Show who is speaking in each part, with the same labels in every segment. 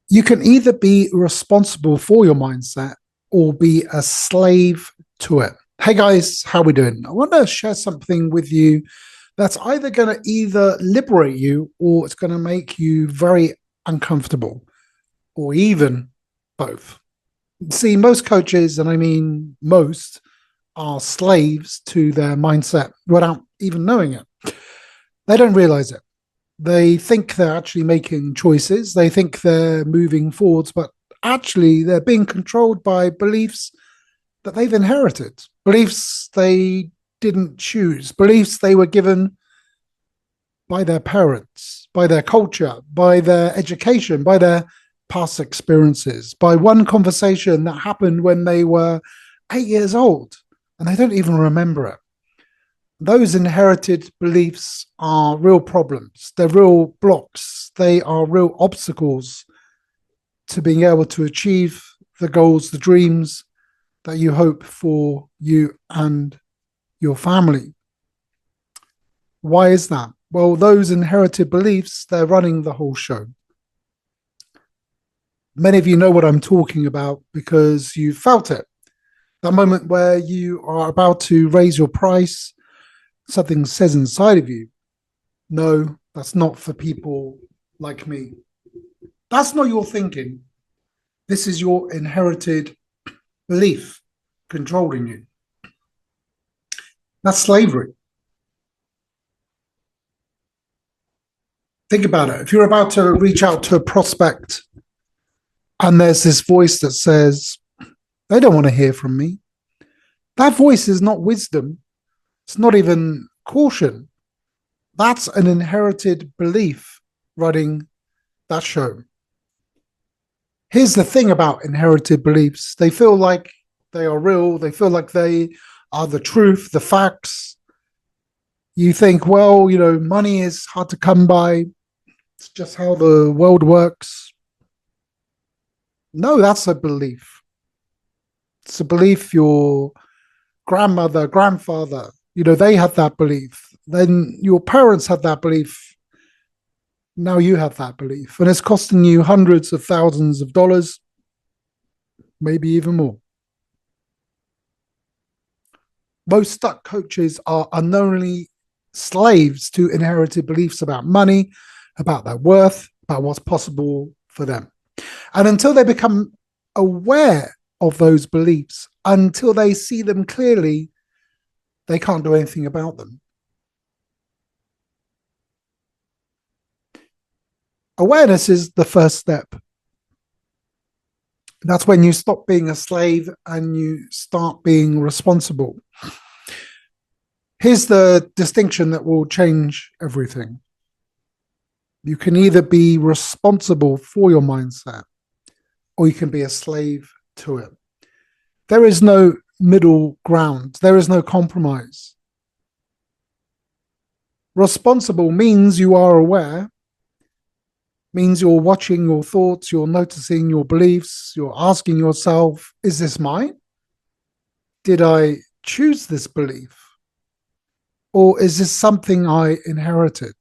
Speaker 1: You can either be responsible for your mindset or be a slave to it. Hey guys, how we doing? I want to share something with you that's either going to either liberate you or it's going to make you very uncomfortable, or even both. See, most coaches, and I mean most, are slaves to their mindset without even knowing it. They don't realize it. They think they're actually making choices. They think they're moving forwards, but actually they're being controlled by beliefs that they've inherited, beliefs they didn't choose, beliefs they were given by their parents, by their culture, by their education, by their past experiences, by one conversation that happened when they were 8 years old and they don't even remember it. Those inherited beliefs are real problems. They're real blocks. They are real obstacles to being able to achieve the goals, the dreams that you hope for you and your family. Why is that? Well, those inherited beliefs, they're running the whole show. Many of you know what I'm talking about because you felt it. That moment where you are about to raise your price, something says inside of you, no, that's not for people like me. That's not your thinking. This is your inherited belief controlling you. That's slavery. Think about it. If you're about to reach out to a prospect and there's this voice that says, they don't want to hear from me. That voice is not wisdom. It's not even caution. That's an inherited belief running that show. Here's the thing about inherited beliefs. They feel like they are real. They feel like they are the truth, the facts. You think, well, money is hard to come by. It's just how the world works. No, that's a belief. It's a belief your grandmother, grandfather, they had that belief. Then your parents had that belief. Now you have that belief. And it's costing you hundreds of thousands of dollars, maybe even more. Most stuck coaches are unknowingly slaves to inherited beliefs about money, about their worth, about what's possible for them. And until they become aware of those beliefs, until they see them clearly, they can't do anything about them. Awareness is the first step. That's when you stop being a slave and you start being responsible. Here's the distinction that will change everything. You can either be responsible for your mindset or you can be a slave to it. There is no middle ground. There is no compromise. Responsible means you are aware, means you're watching your thoughts, you're noticing your beliefs, you're asking yourself, is this mine? Did I choose this belief? Or is this something I inherited?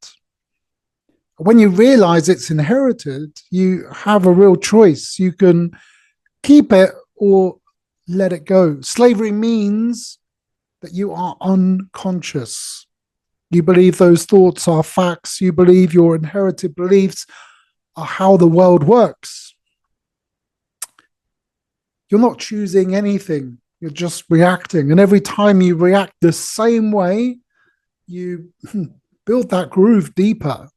Speaker 1: When you realize it's inherited, you have a real choice. You can keep it or let it go. Slavery means that you are unconscious. You believe those thoughts are facts. You believe your inherited beliefs are how the world works. You're not choosing anything. You're just reacting. And every time you react the same way, you build that groove deeper.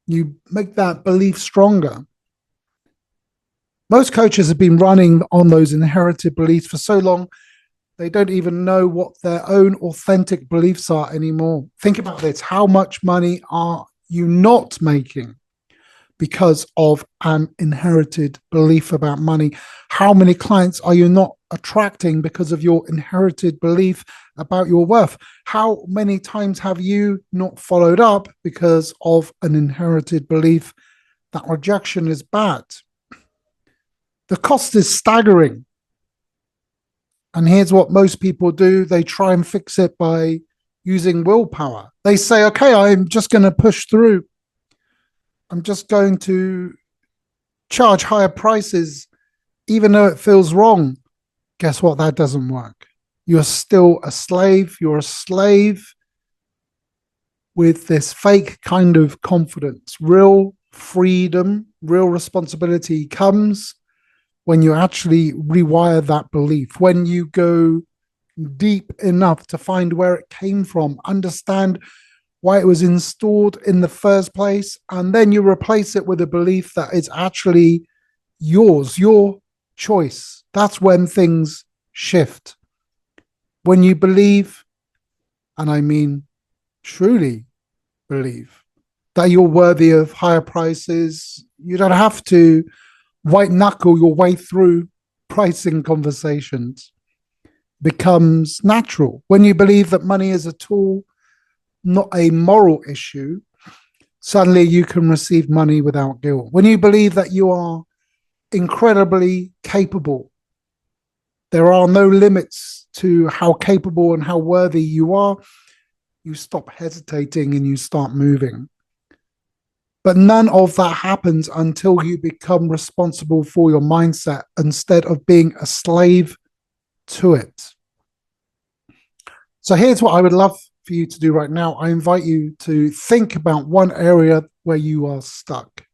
Speaker 1: You make that belief stronger. Most coaches have been running on those inherited beliefs for so long, they don't even know what their own authentic beliefs are anymore. Think about this. How much money are you not making because of an inherited belief about money? How many clients are you not attracting because of your inherited belief about your worth? How many times have you not followed up because of an inherited belief that rejection is bad? The cost is staggering. And here's what most people do. They try and fix it by using willpower. They say, okay, I'm just going to push through. I'm just going to charge higher prices even though it feels wrong. Guess what? That doesn't work. You're still a slave. You're a slave with this fake kind of confidence. Real freedom, real responsibility comes when you actually rewire that belief, when you go deep enough to find where it came from, understand why it was installed in the first place, and then you replace it with a belief that is actually yours, your choice. That's when things shift. When you believe, and I mean truly believe, that you're worthy of higher prices, you don't have to white knuckle your way through pricing conversations. Becomes natural. When you believe that money is a tool, not a moral issue, suddenly you can receive money without guilt. When you believe that you are incredibly capable, there are no limits to how capable and how worthy you are, you stop hesitating and you start moving. But none of that happens until you become responsible for your mindset instead of being a slave to it. So here's what I would love for you to do right now. I invite you to think about one area where you are stuck.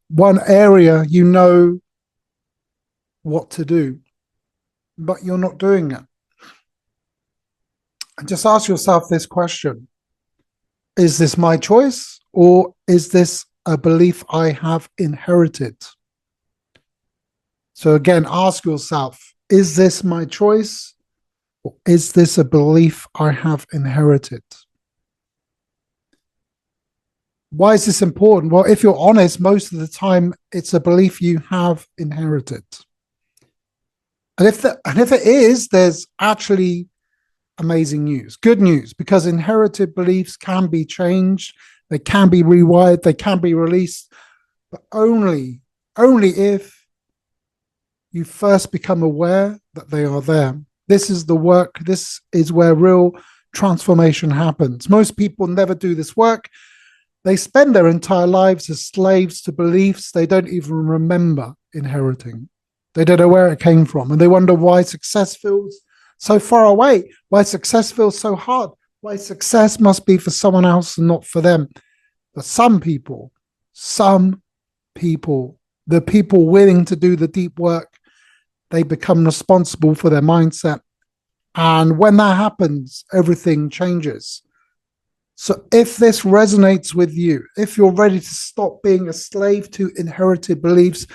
Speaker 1: One area you know what to do, but you're not doing it. And just ask yourself this question. Is this my choice, or is this a belief I have inherited? So again, ask yourself, is this my choice, or is this a belief I have inherited? Why is this important? Well, if you're honest, most of the time it's a belief you have inherited. And if it is, there's actually amazing news, good news, because inherited beliefs can be changed, they can be rewired, they can be released, but only if you first become aware that they are there. This is the work. This is where real transformation happens. Most people never do this work. They spend their entire lives as slaves to beliefs they don't even remember inheriting. They don't know where it came from, and they wonder why success feels so far away, why success feels so hard, why success must be for someone else and not for them. But some people, the people willing to do the deep work, they become responsible for their mindset. And when that happens, everything changes. So if this resonates with you, if you're ready to stop being a slave to inherited beliefs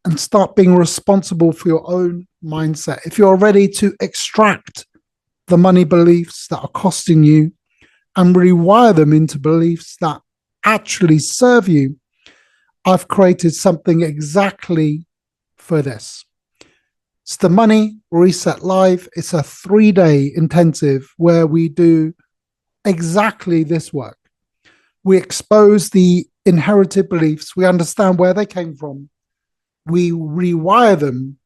Speaker 1: and start being responsible for your own mindset, if you're ready to extract the money beliefs that are costing you and rewire them into beliefs that actually serve you, I've created something exactly for this. It's the Money Reset Live. It's a 3-day intensive where we do exactly this work. We expose the inherited beliefs. We understand where they came from. We rewire them.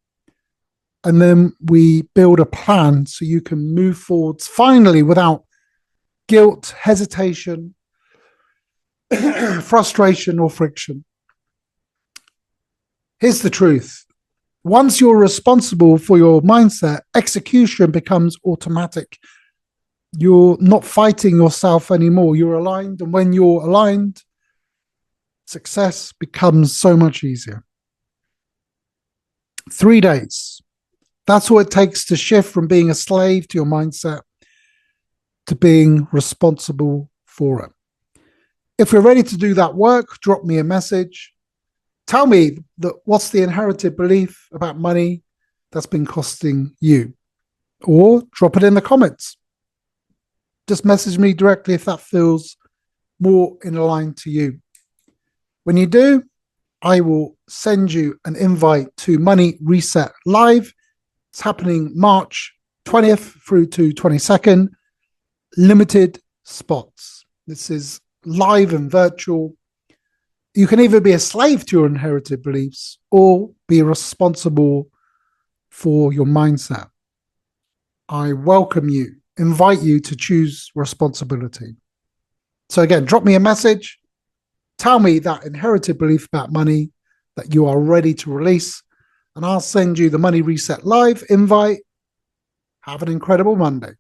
Speaker 1: And then we build a plan so you can move forwards finally without guilt, hesitation, frustration, or friction. Here's the truth. Once you're responsible for your mindset, execution becomes automatic. You're not fighting yourself anymore. You're aligned. And when you're aligned, success becomes so much easier. 3 days. That's what it takes to shift from being a slave to your mindset to being responsible for it. If you're ready to do that work, drop me a message. Tell me what's the inherited belief about money that's been costing you, or drop it in the comments. Just message me directly if that feels more in line to you. When you do, I will send you an invite to Money Reset Live. It's happening March 20th through to 22nd. Limited spots. This is live and virtual. You can either be a slave to your inherited beliefs or be responsible for your mindset. I welcome you, invite you to choose responsibility. So again, drop me a message. Tell me that inherited belief about money that you are ready to release, and I'll send you the Money Reset Live invite. Have an incredible Monday.